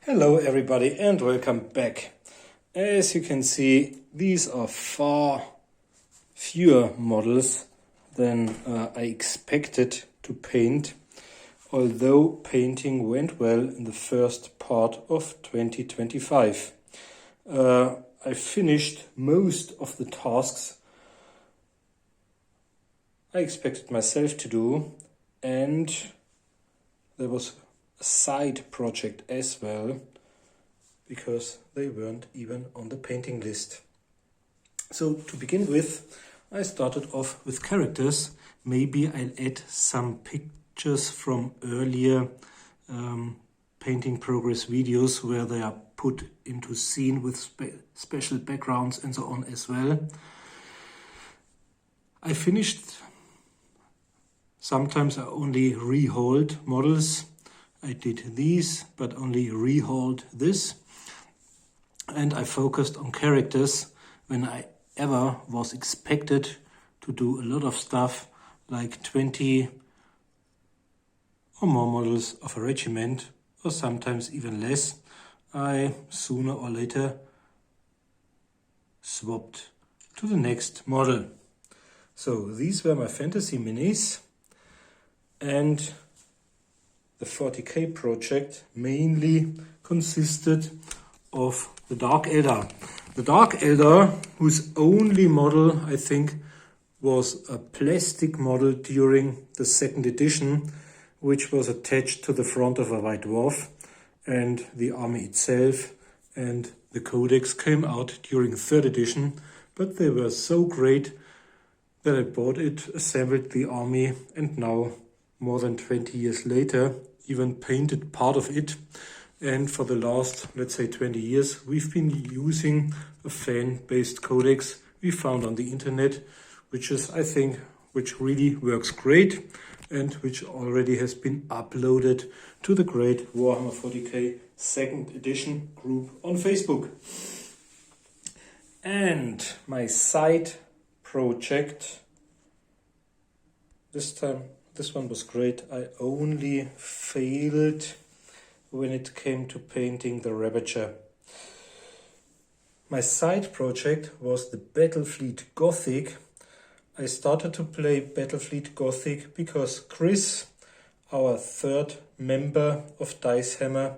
Hello everybody and welcome back. As you can see, these are far fewer models than I expected to paint, although painting went well in the first part of 2025. I finished most of the tasks I expected myself to do, and there was a side project as well, because they weren't even on the painting list. So to begin with, I started off with characters. Maybe I'll add some pictures from earlier painting progress videos where they are put into scene with special backgrounds and so on as well. I finished. Sometimes I only rehauled models. I did these, but only rehauled this. And I focused on characters when I ever was expected to do a lot of stuff, like 20 or more models of a regiment, or sometimes even less. I sooner or later swapped to the next model. So these were my fantasy minis, and the 40K project mainly consisted of the Dark Elder. The Dark Elder, whose only model, I think, was a plastic model during the second edition, which was attached to the front of a White Dwarf, and the army itself and the codex came out during third edition, but they were so great that I bought it, assembled the army, and now, more than 20 years later, even painted part of it. And for the last, let's say, 20 years, we've been using a fan-based codex we found on the internet, which is, I think, which really works great and which already has been uploaded to the great Warhammer 40K second edition group on Facebook. And my side project, this one was great. I only failed when it came to painting the Ravager. My side project was the Battlefleet Gothic. I started to play Battlefleet Gothic because Chris, our third member of Dice Hammer,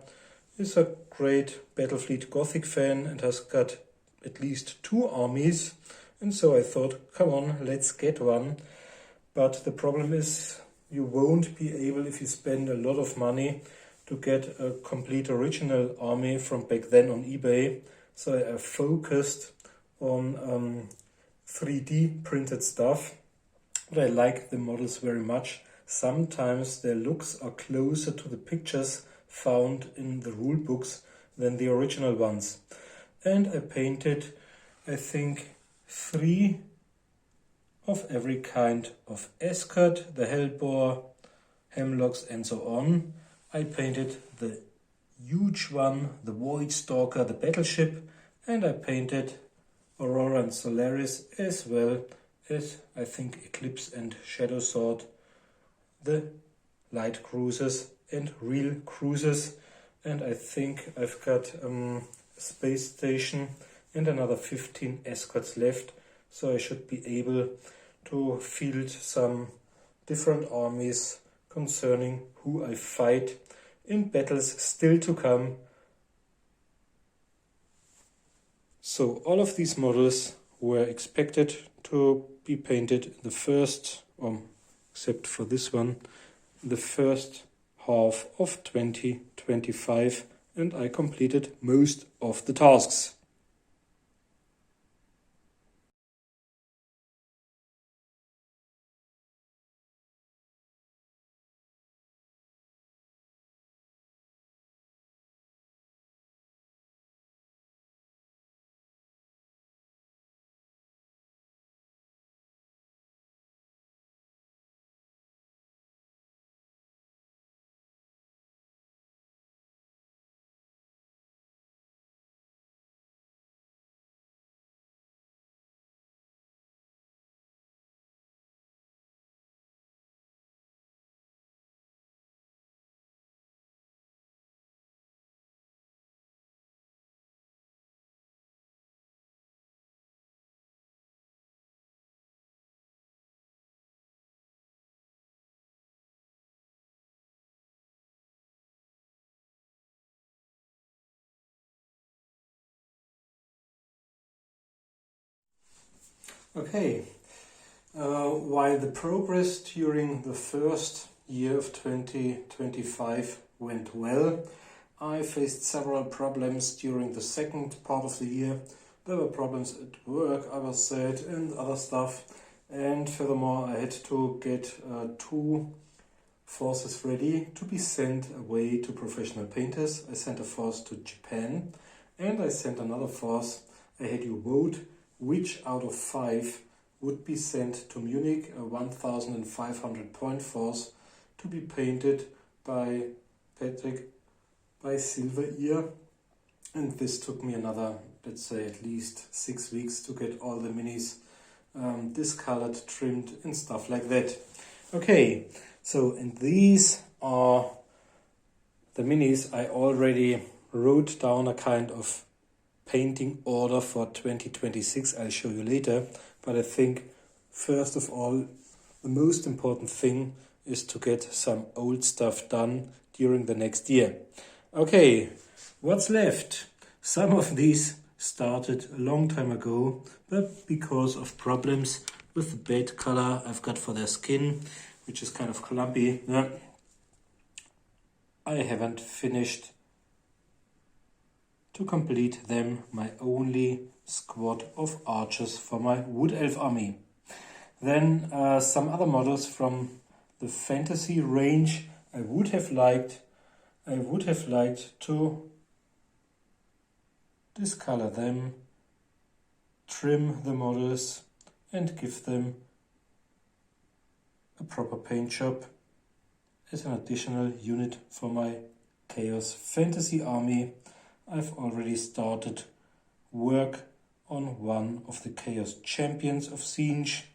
is a great Battlefleet Gothic fan and has got at least 2 armies. And so I thought, come on, let's get one. But the problem is you won't be able, if you spend a lot of money, to get a complete original army from back then on eBay. So I focused on 3D printed stuff. But I like the models very much. Sometimes their looks are closer to the pictures found in the rule books than the original ones. And I painted, I think, 3 of every kind of escort, the Hellboar, Hemlocks and so on. I painted the huge one, the Void Stalker, the battleship, and I painted Aurora and Solaris, as well as, I think, Eclipse and Shadow Sword, the light cruisers and real cruisers. And I think I've got a space station and another 15 escorts left, so I should be able to field some different armies concerning who I fight in battles still to come. So all of these models were expected to be painted in the first, except for this one, the first half of 2025, and I completed most of the tasks. Okay, while the progress during the first year of 2025 went well, I faced several problems during the second part of the year. There were problems at work, I was sad, and other stuff. And furthermore, I had to get 2 forces ready to be sent away to professional painters. I sent a force to Japan, and I sent another force. I had you vote which out of 5 would be sent to Munich, a 1,500 point force to be painted by Patrick by Silver Ear. And this took me another, let's say, at least 6 weeks to get all the minis discolored, trimmed, and stuff like that. Okay, so and these are the minis. I already wrote down a kind of painting order for 2026. I'll show you later, but I think first of all the most important thing is to get some old stuff done during the next year. Okay, what's left? Some of these started a long time ago, but because of problems with the bed color I've got for their skin, which is kind of clumpy, I haven't finished to complete them, my only squad of archers for my Wood Elf army. Then some other models from the fantasy range. I would have liked to discolor them, trim the models, and give them a proper paint job as an additional unit for my Chaos Fantasy army. I've already started work on one of the Chaos Champions of Siege,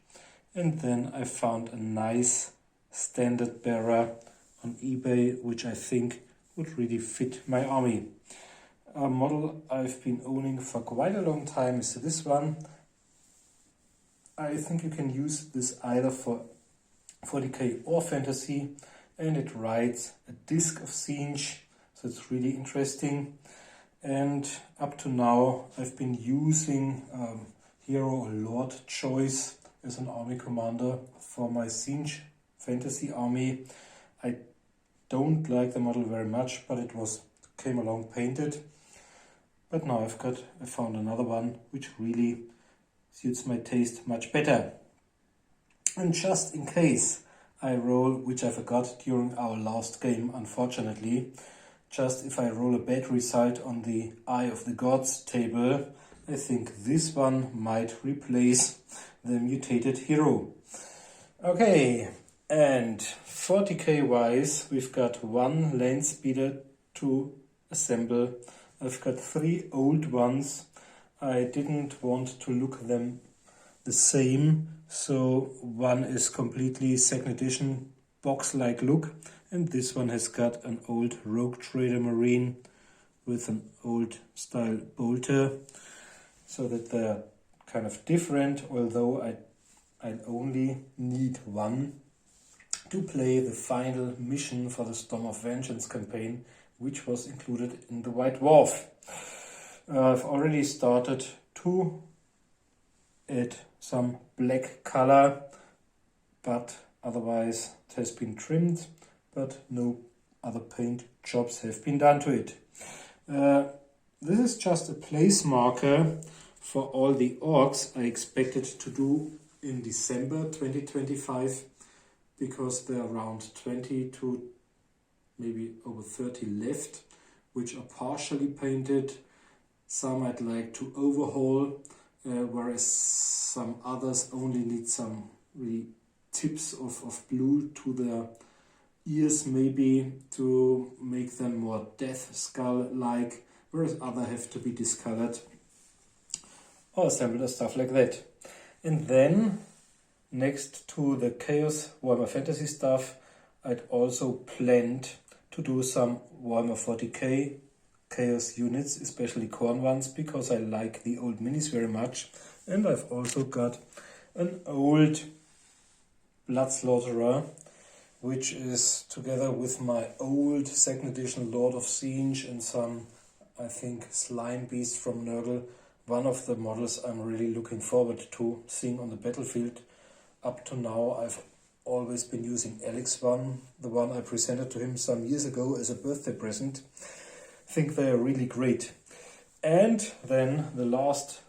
and then I found a nice standard bearer on eBay, which I think would really fit my army. A model I've been owning for quite a long time is this one. I think you can use this either for 40k or fantasy, and it rides a disc of Siege, so it's really interesting. And up to now I've been using hero or lord choice as an army commander for my Siege fantasy army. I don't like the model very much, but it came along painted. But now I found another one which really suits my taste much better. And just in case I roll, which I forgot during our last game unfortunately, just if I roll a bad result on the Eye of the Gods table, I think this one might replace the mutated hero. Okay, and 40k wise, we've got 1 land speeder to assemble. I've got 3 old ones. I didn't want to look them the same, so one is completely 2nd edition box-like look, and this one has got an old Rogue Trader Marine with an old style bolter, so that they're kind of different, although I only need 1 to play the final mission for the Storm of Vengeance campaign, which was included in the White Dwarf. I've already started to add some black color, but otherwise it has been trimmed, but no other paint jobs have been done to it. This is just a place marker for all the orcs I expected to do in December 2025, because there are around 20 to maybe over 30 left, which are partially painted. Some I'd like to overhaul, whereas some others only need some really tips of blue to their ears, maybe to make them more Death Skull-like, whereas others have to be discolored or assembled or stuff like that. And then, next to the Chaos Warhammer Fantasy stuff, I'd also planned to do some Warhammer 40k Chaos units, especially Khorne ones, because I like the old minis very much. And I've also got an old Blood Slaughterer, which is together with my old 2nd edition Lord of Siege and some, I think, Slime Beast from Nurgle, one of the models I'm really looking forward to seeing on the battlefield. Up to now I've always been using Alex one, the one I presented to him some years ago as a birthday present. I think they are really great. And then the last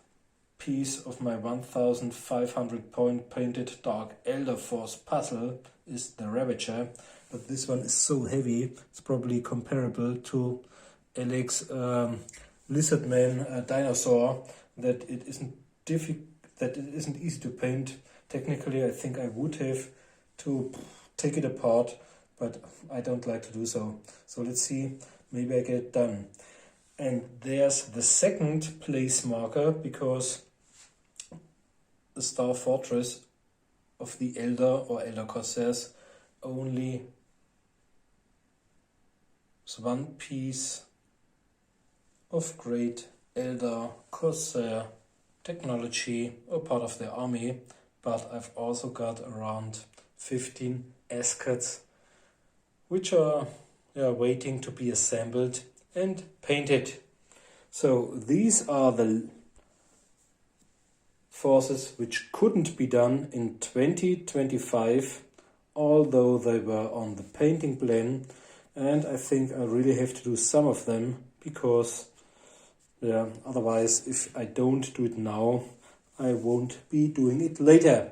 piece of my 1500 point painted Dark Elder Force puzzle is the Ravager, but this one is so heavy it's probably comparable to Alex Lizardman dinosaur that it isn't easy to paint. Technically I think I would have to take it apart, but I don't like to do so. So let's see, maybe I get it done. And there's the second place marker, because the Star Fortress of the Elder or Elder Corsairs only is one piece of great Elder Corsair technology or part of their army, but I've also got around 15 Ascats which are waiting to be assembled and painted. So these are the forces which couldn't be done in 2025, although they were on the painting plan, and I think I really have to do some of them, because otherwise if I don't do it now I won't be doing it later.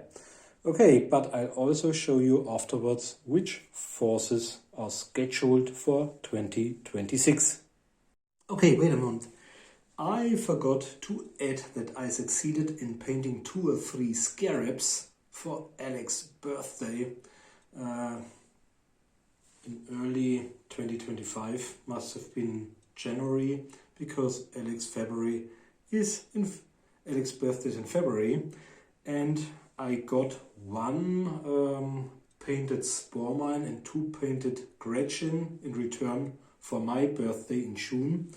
Okay, but I'll also show you afterwards which forces are scheduled for 2026. Okay, wait a moment. I forgot to add that I succeeded in painting 2 or 3 scarabs for Alex's birthday in early 2025. Must have been January, because Alex's birthday is in February, and I got 1 painted Spore Mine and 2 painted Gretchen in return for my birthday in June,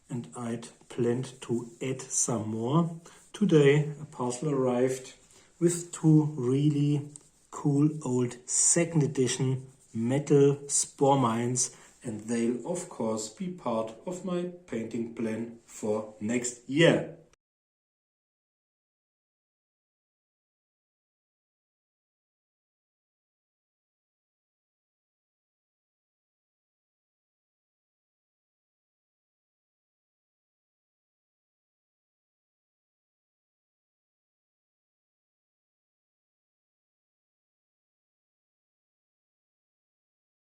and I'd planned to add some more. Today a parcel arrived with 2 really cool old 2nd edition metal Spore Mines, and they'll of course be part of my painting plan for next year.